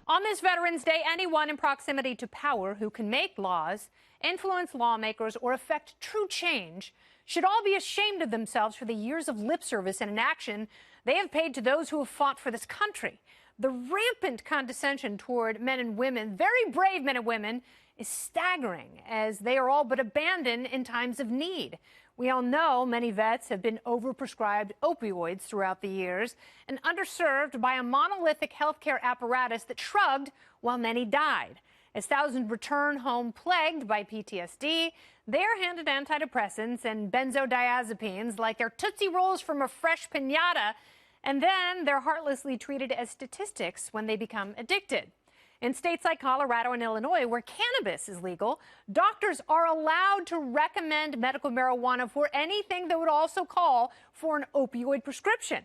On this Veterans Day, anyone in proximity to power who can make laws, influence lawmakers, or effect true change should all be ashamed of themselves for the years of lip service and inaction they have paid to those who have fought for this country. The rampant condescension toward men and women, very brave men and women, is staggering as they are all but abandoned in times of need. We all know many vets have been overprescribed opioids throughout the years and underserved by a monolithic healthcare apparatus that shrugged while many died. As thousands return home plagued by PTSD, they are handed antidepressants and benzodiazepines like they're Tootsie Rolls from a fresh piñata, and then they're heartlessly treated as statistics when they become addicted. In states like Colorado and Illinois, where cannabis is legal, doctors are allowed to recommend medical marijuana for anything that would also call for an opioid prescription.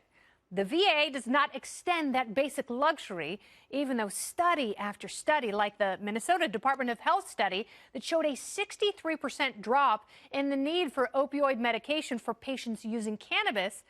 The VA does not extend that basic luxury, even though study after study, like the Minnesota Department of Health study that showed a 63% drop in the need for opioid medication for patients using cannabis.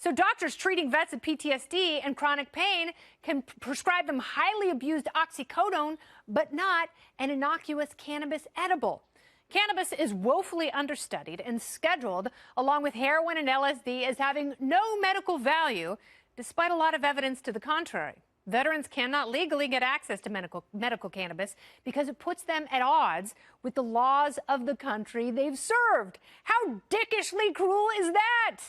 So doctors treating vets of PTSD and chronic pain can prescribe them highly abused oxycodone, but not an innocuous cannabis edible. Cannabis is woefully understudied and scheduled, along with heroin and LSD, as having no medical value, despite a lot of evidence to the contrary. Veterans cannot legally get access to medical cannabis because it puts them at odds with the laws of the country they've served. How dickishly cruel is that?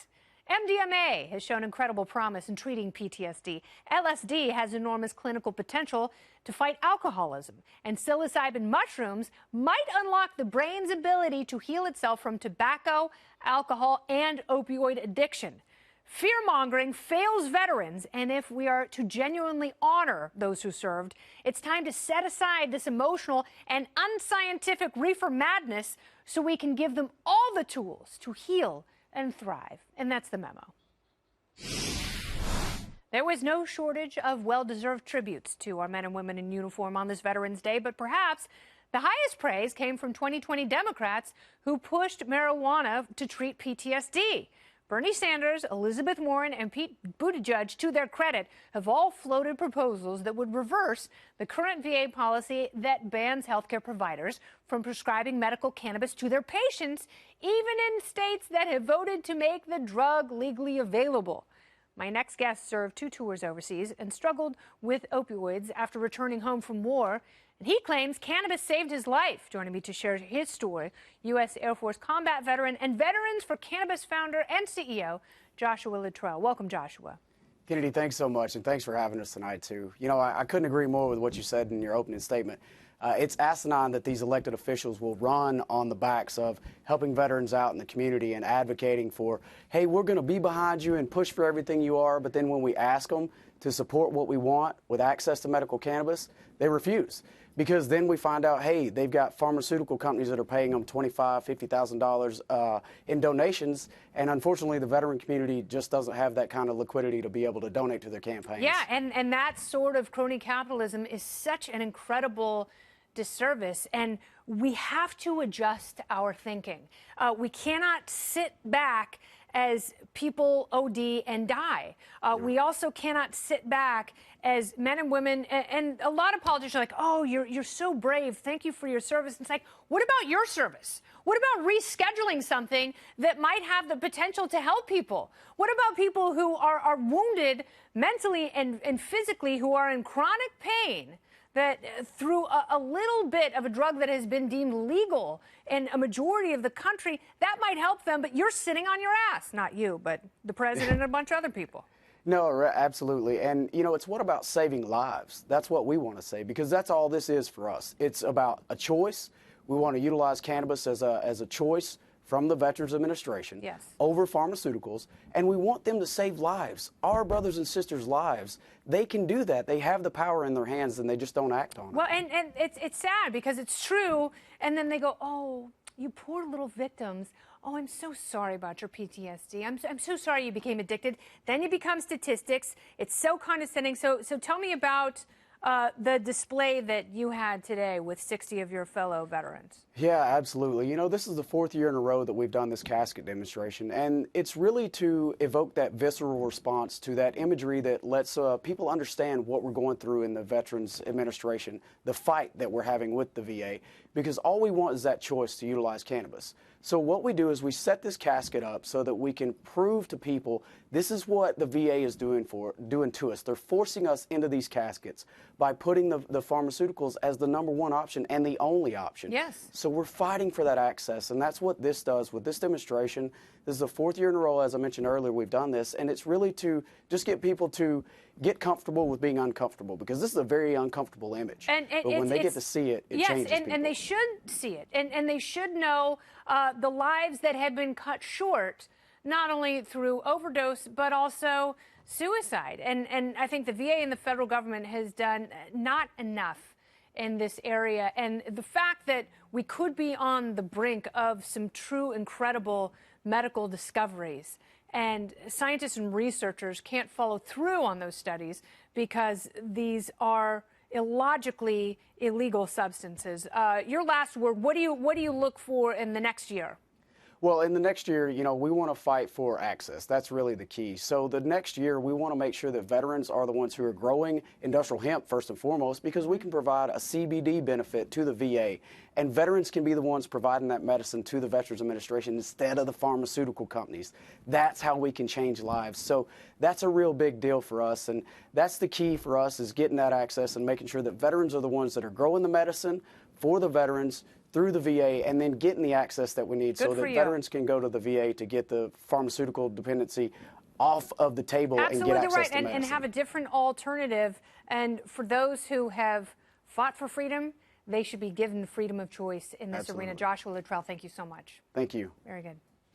MDMA has shown incredible promise in treating PTSD. LSD has enormous clinical potential to fight alcoholism. And psilocybin mushrooms might unlock the brain's ability to heal itself from tobacco, alcohol, and opioid addiction. Fear-mongering fails veterans, and if we are to genuinely honor those who served, it's time to set aside this emotional and unscientific reefer madness so we can give them all the tools to heal and thrive. And that's the memo. There was no shortage of well-deserved tributes to our men and women in uniform on this Veterans Day, but perhaps the highest praise came from 2020 Democrats who pushed marijuana to treat PTSD. Bernie Sanders, Elizabeth Warren, and Pete Buttigieg, to their credit, have all floated proposals that would reverse the current VA policy that bans healthcare providers from prescribing medical cannabis to their patients, even in states that have voted to make the drug legally available. My next guest served 2 tours overseas and struggled with opioids after returning home from war. And he claims cannabis saved his life. Joining me to share his story, U.S. Air Force combat veteran and Veterans for Cannabis founder and CEO, Joshua Luttrell. Welcome, Joshua. Kennedy, thanks so much, and thanks for having us tonight, too. You know, I couldn't agree more with what you said in your opening statement. It's asinine that these elected officials will run on the backs of helping veterans out in the community and advocating for, hey, we're going to be behind you and push for everything you are, but then when we ask them to support what we want with access to medical cannabis, they refuse. Because then we find out, hey, they've got pharmaceutical companies that are paying them $25,000, $50,000 in donations, and unfortunately the veteran community just doesn't have that kind of liquidity to be able to donate to their campaigns. Yeah, and that sort of crony capitalism is such an incredible disservice, and we have to adjust our thinking. We cannot sit back as people OD and die. We also cannot sit back as men and women, and a lot of politicians are like, oh, you're so brave, thank you for your service. And it's like, what about your service? What about rescheduling something that might have the potential to help people? What about people who are wounded mentally and physically, who are in chronic pain, that through a little bit of a drug that has been deemed legal in a majority of the country, that might help them, but you're sitting on your ass. Not you, but the president and a bunch of other people. No, absolutely. And, you know, it's what about saving lives? That's what we want to say, because that's all this is for us. It's about a choice. We want to utilize cannabis as a choice from the Veterans Administration over pharmaceuticals, and we want them to save lives, our brothers and sisters' lives. They can do that. They have the power in their hands, and they just don't act on it. Well, and it's sad because it's true, and then they go, oh, you poor little victims. Oh, I'm so sorry about your PTSD. I'm so sorry you became addicted. Then you become statistics. It's so condescending. So tell me about the display that you had today with 60 of your fellow veterans. Yeah, absolutely. You know, this is the 4th year in a row that we've done this casket demonstration, and it's really to evoke that visceral response to that imagery that lets people understand what we're going through in the Veterans Administration, the fight that we're having with the VA, because all we want is that choice to utilize cannabis. So what we do is we set this casket up so that we can prove to people this is what the VA is doing to us. They're forcing us into these caskets by putting the pharmaceuticals as the #1 option and the only option. Yes. So we're fighting for that access, and that's what this does with this demonstration. This is the 4th year in a row, as I mentioned earlier, we've done this, and it's really to just get people to get comfortable with being uncomfortable, because this is a very uncomfortable image. But when they get to see it, it changes people. Yes, and they should see it, and they should know the lives that have been cut short, not only through overdose, but also suicide. And I think the VA and the federal government has done not enough in this area. And the fact that we could be on the brink of some true incredible medical discoveries, and scientists and researchers can't follow through on those studies because these are illogically illegal substances. Your last word, what do you look for in the next year? Well, in the next year, you know, we want to fight for access. That's really the key. So the next year, we want to make sure that veterans are the ones who are growing industrial hemp first and foremost, because we can provide a CBD benefit to the VA. And veterans can be the ones providing that medicine to the Veterans Administration instead of the pharmaceutical companies. That's how we can change lives. So that's a real big deal for us. And that's the key for us, is getting that access and making sure that veterans are the ones that are growing the medicine for the veterans through the VA, and then getting the access that we need so that veterans can go to the VA to get the pharmaceutical dependency off of the table and get access to medicine. And have a different alternative. And for those who have fought for freedom, they should be given freedom of choice in this arena. Joshua Luttrell, thank you so much. Thank you. Very good.